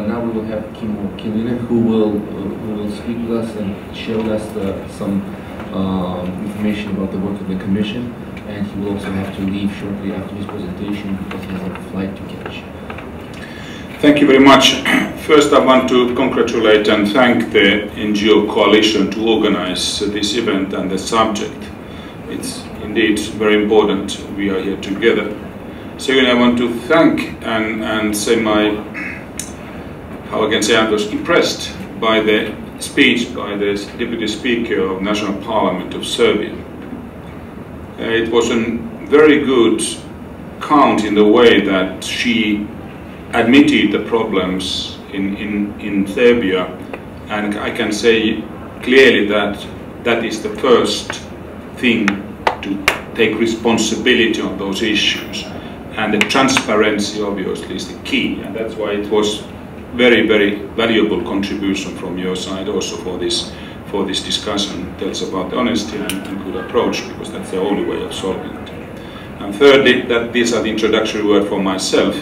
now we will have Kimmo Kiljunen, who will speak with us and share with us some information about the work of the Commission, and he will also have to leave shortly after his presentation because he has a flight to catch. Thank you very much. First, I want to congratulate and thank the NGO coalition to organize this event and the subject. It's indeed very important we are here together. Second, I want to thank and say how I can say I was impressed by the speech by the Deputy Speaker of National Parliament of Serbia. It was a very good count in the way that she admitted the problems in Serbia, and I can say clearly that that is the first thing to take responsibility on those issues, and the transparency obviously is the key, and that's why it was very, very valuable contribution from your side also for this discussion. Tells about the honesty and good approach, because that's the only way of solving it. And thirdly, that these are the introductory word for myself.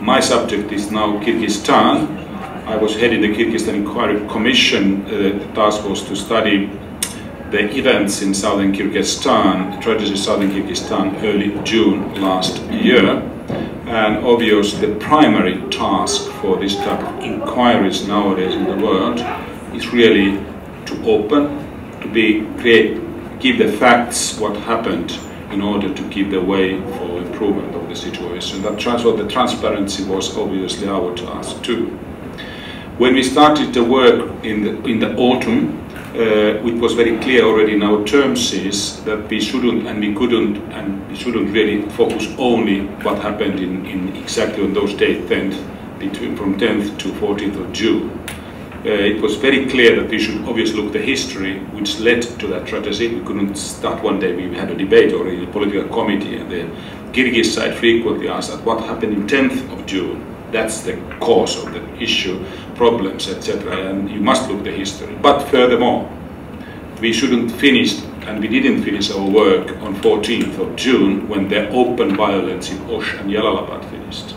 My subject is now Kyrgyzstan. I was heading the Kyrgyzstan Inquiry Commission. The task was to study the events in southern Kyrgyzstan, tragedy in southern Kyrgyzstan, early June last year. And obviously the primary task for this type of inquiries nowadays in the world is really to open, give the facts what happened in order to give the way for improvement of the situation. The transparency was obviously our task too. When we started the work in the autumn, it was very clear already in our term sheets that we shouldn't and we couldn't and we shouldn't really focus only what happened in exactly on those dates, from 10th to 14th of June. It was very clear that we should obviously look at the history which led to that tragedy. We couldn't start one day. We had a debate already in a political committee, and the Kyrgyz side frequently asked that what happened in 10th of June. That's the cause of the issue, problems, etc. And you must look at the history. But furthermore, we shouldn't finish, and we didn't finish our work on 14th of June when the open violence in Osh and Jalalabad finished.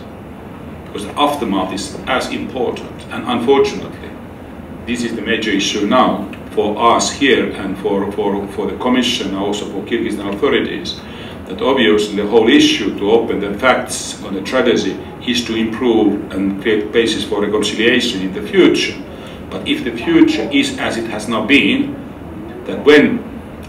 Because the aftermath is as important, and unfortunately, this is the major issue now for us here and for the Commission, and also for Kyrgyzstan authorities, that obviously the whole issue to open the facts on the tragedy is to improve and create basis for reconciliation in the future. But if the future is as it has now been, that when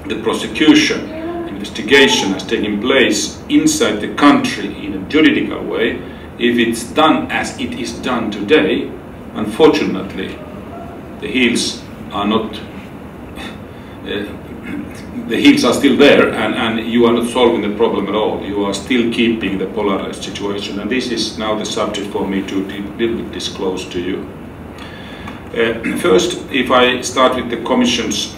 the prosecution, investigation has taken place inside the country in a juridical way, if it's done as it is done today, unfortunately, the heels are not, the heels are still there, and you are not solving the problem at all. You are still keeping the polarized situation, and this is now the subject for me to little bit disclose to you. First, if I start with the Commission's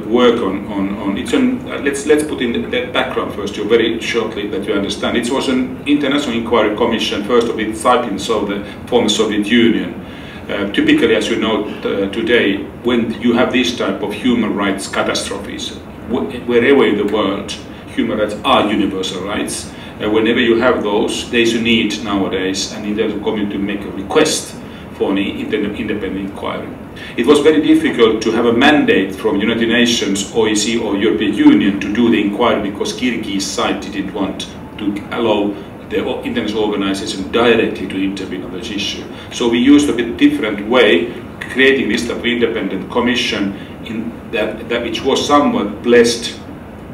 work on it's let's put in the background first, very shortly, that you understand. It was an international inquiry commission, first of its type in the former Soviet Union. Typically, as you know today, when you have this type of human rights catastrophes, wherever in the world, human rights are universal rights. Whenever you have those, there is a need nowadays, and there's a community to make a request for an independent inquiry. It was very difficult to have a mandate from United Nations, OSCE or European Union to do the inquiry, because Kyrgyz side didn't want to allow the international organization directly to intervene on this issue. So we used a bit different way, creating this type of independent commission in that which was somewhat blessed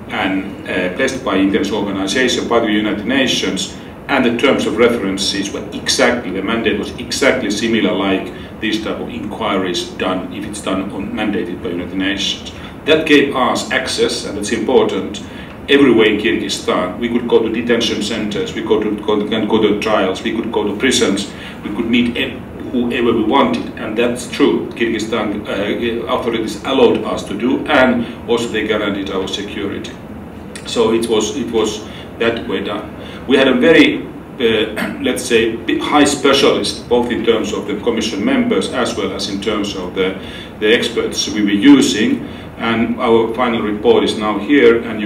and blessed by international organization, by the United Nations, and the terms of references were exactly, the mandate was exactly similar like this type of inquiries done, if it's done mandated by United Nations. That gave us access, and it's important, everywhere in Kyrgyzstan. We could go to detention centers, we could go to trials, we could go to prisons, we could meet whoever we wanted, and that's true. Kyrgyzstan authorities allowed us to do, and also they guaranteed our security. So it was that way done. We had a very, let's say, high specialist, both in terms of the Commission members as well as in terms of the experts we were using. And our final report is now here, and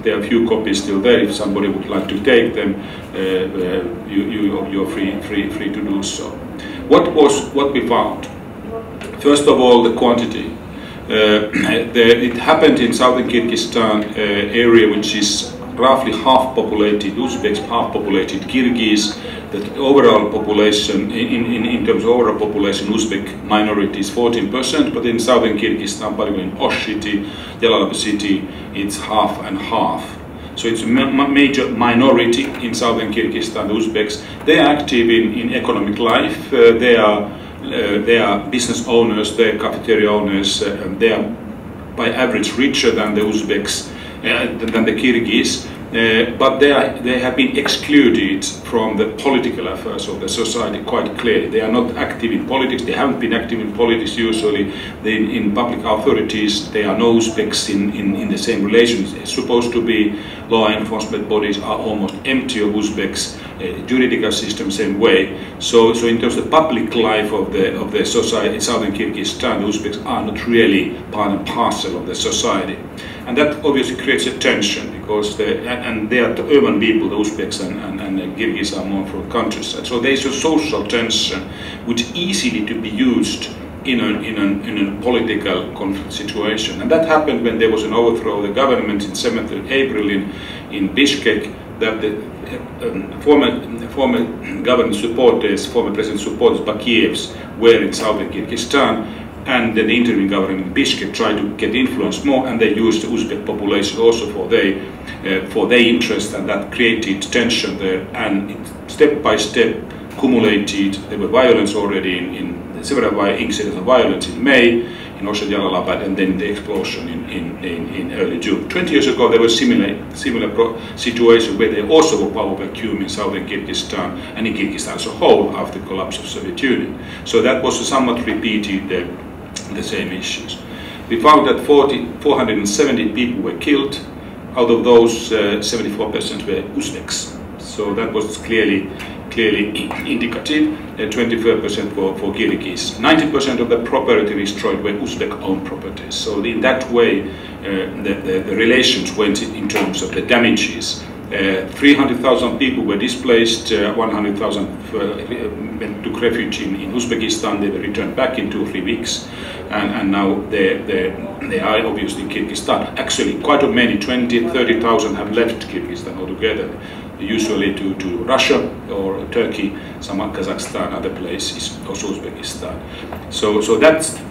there are a few copies still there. If somebody would like to take them, you're free to do so. What we found? First of all, the quantity. It happened in southern Kyrgyzstan area, which is roughly half populated Uzbeks, half populated Kyrgyz. The overall population, in terms of overall population, Uzbek minority is 14%, but in southern Kyrgyzstan, particularly in Osh city, Zalmayev city, it's half and half. So it's a major minority in southern Kyrgyzstan, the Uzbeks. They are active in economic life. They are business owners, they are cafeteria owners. They are by average richer than the Uzbeks, than the Kyrgyz. But they have been excluded from the political affairs of the society quite clearly. They are not active in politics. They haven't been active in politics usually. In public authorities, there are no Uzbeks in the same relations. It's supposed to be law enforcement bodies are almost empty of Uzbeks. Juridical system same way. So in terms of public life of the society in southern Kyrgyzstan, the Uzbeks are not really part and parcel of the society. And that obviously creates a tension because they are the urban people, the Uzbeks and the Kyrgyz are more from the countryside. So there is a social tension which easily to be used in a political conflict situation. And that happened when there was an overthrow of the government in 7th of April in Bishkek, that the former government supporters, former president supporters, Bakievs, were in southern Kyrgyzstan. And the interim government in Bishkek tried to get influence more, and they used the Uzbek population also for their interest, and that created tension there. And step by step, accumulated. There were violence already in several incidents of violence in May in Jalalabad, and then the explosion in early June. 20 years ago, there was similar situation where there also were power vacuum in southern Kyrgyzstan and in Kyrgyzstan as a whole after the collapse of the Soviet Union. So that was somewhat repeated. The same issues. We found that 470 people were killed. Out of those, 74% were Uzbeks. So that was clearly indicative. 24% for Kyrgyz. 90% of the property destroyed were Uzbek-owned properties. So in that way, the relations went in terms of the damages. 300,000 people were displaced, 100,000 went to refuge in Uzbekistan. They were returned back in 2 or 3 weeks, and now they are obviously in Kyrgyzstan. Actually, quite a many, 20,000, 30,000 have left Kyrgyzstan altogether, usually to Russia or Turkey, some Kazakhstan, other places, also Uzbekistan. So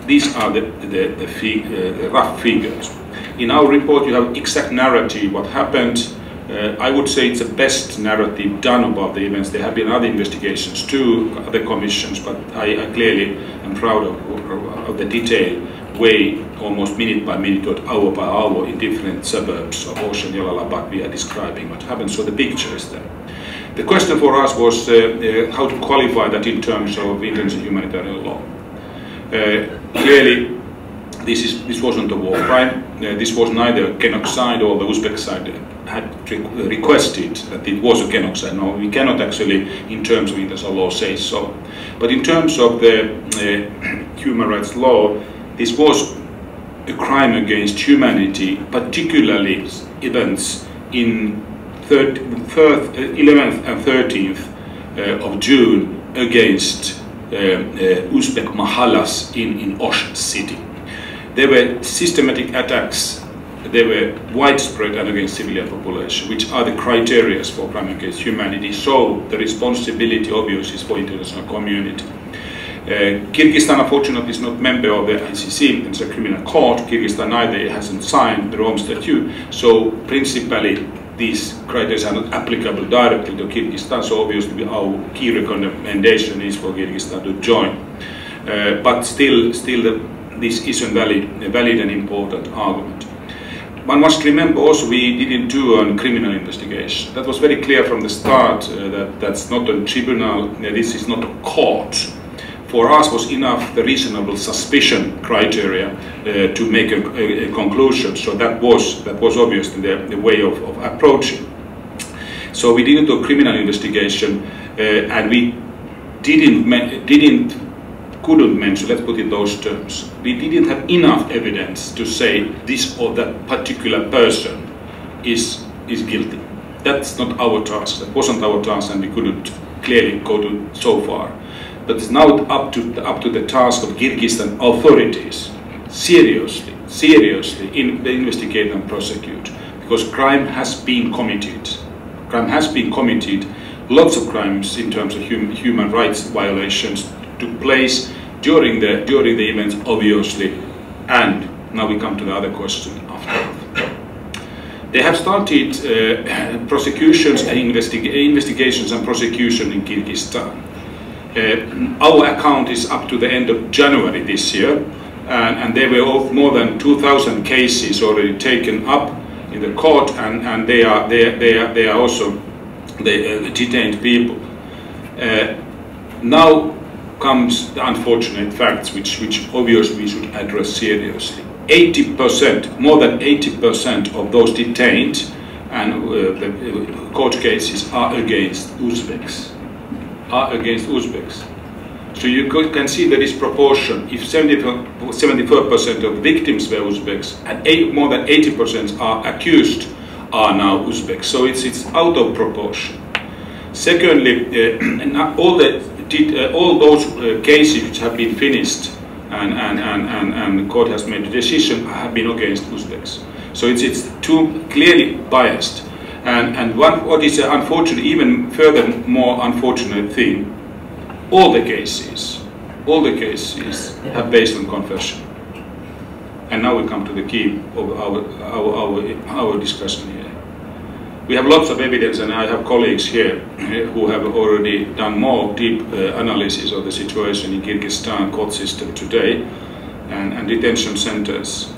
these are the rough figures. In our report, you have exact narrative what happened. I would say it's the best narrative done about the events. There have been other investigations too, other commissions, but I clearly am proud of the detailed way, almost minute by minute or hour by hour in different suburbs of Osh and Jalalabad we are describing what happened. So the picture is there. The question for us was how to qualify that in terms of international humanitarian law. Clearly, this wasn't a war crime. This was neither genocide or the Uzbek side had requested that it was a genocide. No, we cannot actually, in terms of international law, say so. But in terms of the human rights law, this was a crime against humanity, particularly events in 11th and 13th of June against Uzbek mahallas in Osh city. There were systematic attacks. They were widespread and against civilian population, which are the criteria for crime against humanity. So the responsibility, obviously, is for international community. Kyrgyzstan, unfortunately, is not member of the ICC. It's a criminal court. Kyrgyzstan either hasn't signed the Rome Statute. So principally, these criteria are not applicable directly to Kyrgyzstan. So obviously, our key recommendation is for Kyrgyzstan to join. But still, this is a valid and important argument. One must remember also we didn't do a criminal investigation. That was very clear from the start that that's not a tribunal, this is not a court. For us was enough the reasonable suspicion criteria to make a conclusion. So that was obviously the way of approaching. So we didn't do a criminal investigation and we couldn't mention, let's put it those terms. We didn't have enough evidence to say this or that particular person is guilty. That's not our task. That wasn't our task, and we couldn't clearly go to so far. but it's now up to the task of Kyrgyzstan authorities seriously investigate and prosecute, because crime has been committed. Crime has been committed. Lots of crimes in terms of human rights violations took place during the events, obviously, and now we come to the other question after. They have started prosecutions and investigations and prosecution in Kyrgyzstan. Our account is up to the end of January this year, and there were more than 2,000 cases already taken up in the court, and they are also the detained people. Now comes the unfortunate facts, which obviously we should address seriously. 80%, more than 80% of those detained and the court cases are against Uzbeks. So you can see the disproportion. If 74% of victims were Uzbeks and more than 80% are accused are now Uzbeks. So it's out of proportion. Secondly, all those cases which have been finished and the court has made a decision have been against Uzbeks. So it's too clearly biased. And what is unfortunate, even further more unfortunate thing, all the cases have based on confession. And now we come to the key of our discussion here. We have lots of evidence, and I have colleagues here who have already done more deep analysis of the situation in Kyrgyzstan court system today and detention centers.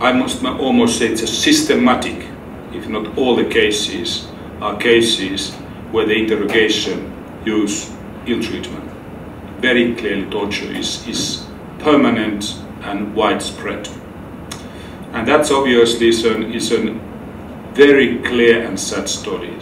I must almost say it's a systematic, if not all the cases, are cases where the interrogation use ill treatment. Very clearly torture is permanent and widespread. And that's obviously is a very clear and sad story.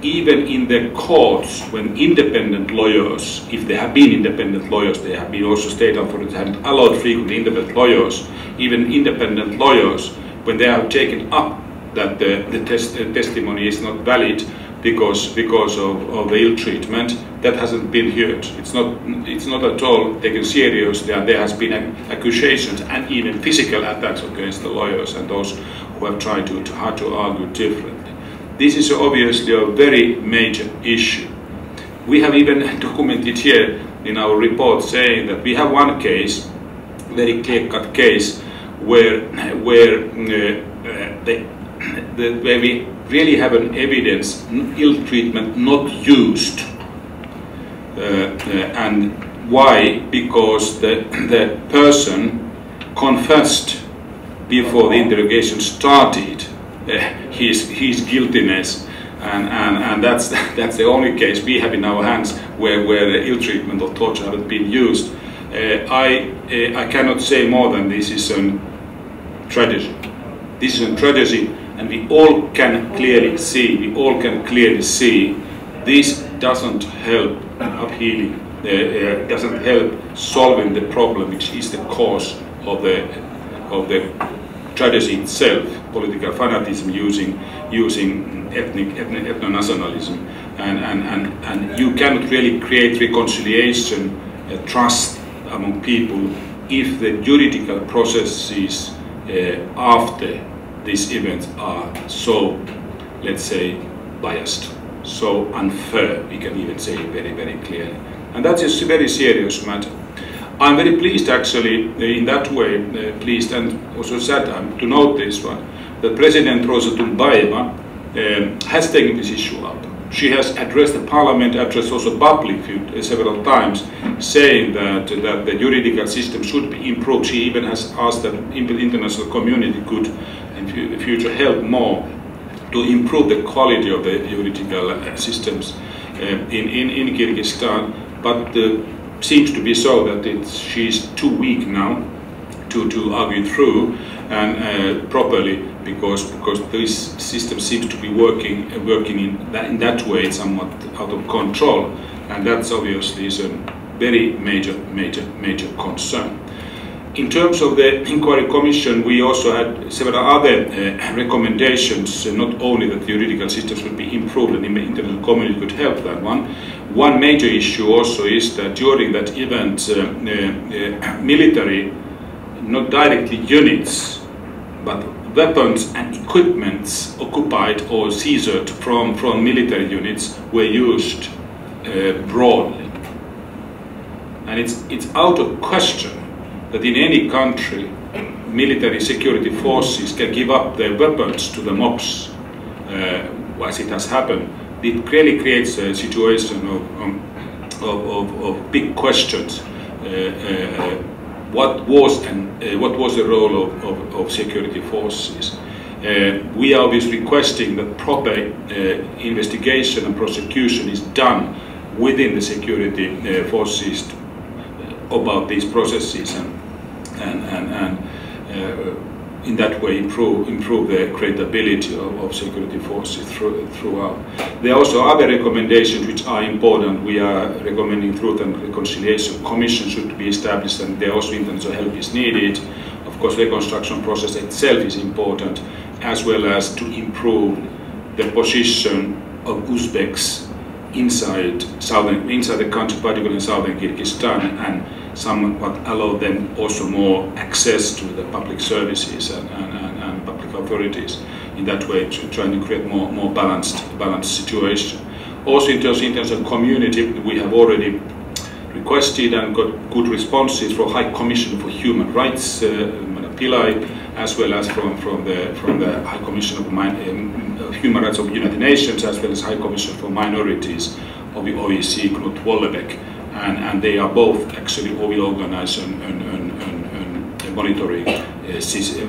Even in the courts, when independent lawyers, if there have been independent lawyers, there have been also state authorities have allowed frequently independent lawyers, even independent lawyers, when they have taken up that the testimony is not valid because of the ill treatment, that hasn't been heard. It's not at all taken seriously, and there has been accusations and even physical attacks against the lawyers and those who have tried to argue differently. This is obviously a very major issue. We have even documented here in our report saying that we have one case, very clear-cut case, where we really have an evidence ill treatment not used, and why? Because the person confessed before the interrogation started his guiltiness, and that's the only case we have in our hands where ill treatment or torture haven't been used. I cannot say more than this is a tragedy. This is a tragedy, and we all can clearly see, this doesn't help healing, doesn't help solving the problem, which is the cause of the tragedy itself, political fanatism using ethno-nationalism, and you cannot really create reconciliation, trust among people if the juridical processes after these events are so, let's say, biased, so unfair, we can even say very, very clearly. And that is a very serious matter. I'm very pleased actually in that way, pleased and also sad to note this one, that President Rosa Zalmayev has taken this issue up. She has addressed the parliament, addressed also publicly several times, saying that the juridical system should be improved. She even has asked that the international community could in future help more to improve the quality of the juridical systems in Kyrgyzstan. But seems to be so that she's too weak now to argue through and properly, because this system seems to be working in that way somewhat out of control, and that's obviously is a very major concern. In terms of the inquiry commission, we also had several other recommendations, not only that the juridical system should be improved and the international community could help that one. One major issue also is that during that event, military, not directly units, but weapons and equipments occupied or seized from military units were used broadly. And it's out of question that in any country military security forces can give up their weapons to the mobs, as it has happened. It clearly creates a situation of big questions. What was the role of security forces? We are obviously requesting that proper investigation and prosecution is done within the security forces about these processes, and in that way improve the credibility of security forces throughout. There are also other recommendations which are important. We are recommending Truth and Reconciliation Commission should be established, and there also international help is needed. Of course, reconstruction process itself is important, as well as to improve the position of Uzbeks inside the country, particularly in southern Kyrgyzstan, and somewhat allow them also more access to the public services and public authorities. In that way, trying to create more balanced situation. Also, in terms of international community, we have already requested and got good responses from High Commissioner for Human Rights, Madam Pillai, as well as from the High Commissioner of Human Rights of the United Nations, as well as High Commissioner for Minorities of the OSCE, Knut Wollebæk. And they are both actually will organize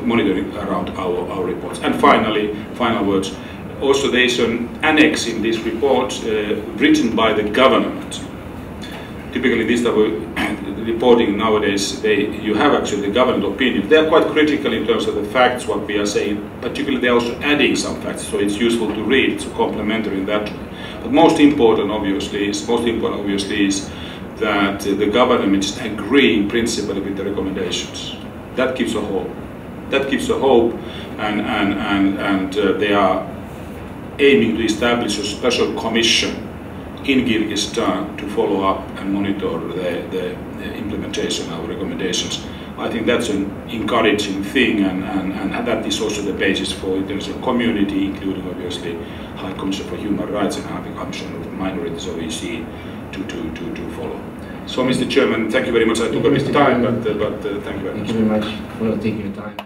monitoring around our reports. And finally, final words. Also, there is an annex in this report written by the government. Typically, this type of reporting nowadays, you have actually the government opinion. They are quite critical in terms of the facts, what we are saying. Particularly, they are also adding some facts, so it's useful to read. It's complementary in that way. But most important, obviously, is that the government is agreeing principally with the recommendations. That gives a hope. That gives a hope, and they are aiming to establish a special commission in Kyrgyzstan to follow up and monitor the implementation of recommendations. I think that's an encouraging thing, and that is also the basis for international community, including obviously High Commission for Human Rights and High Commission of Minorities, OSCE, to follow. So, Mr. Chairman, thank you very much. I took a bit of time, but thank you very much. Thank you very much for taking your time.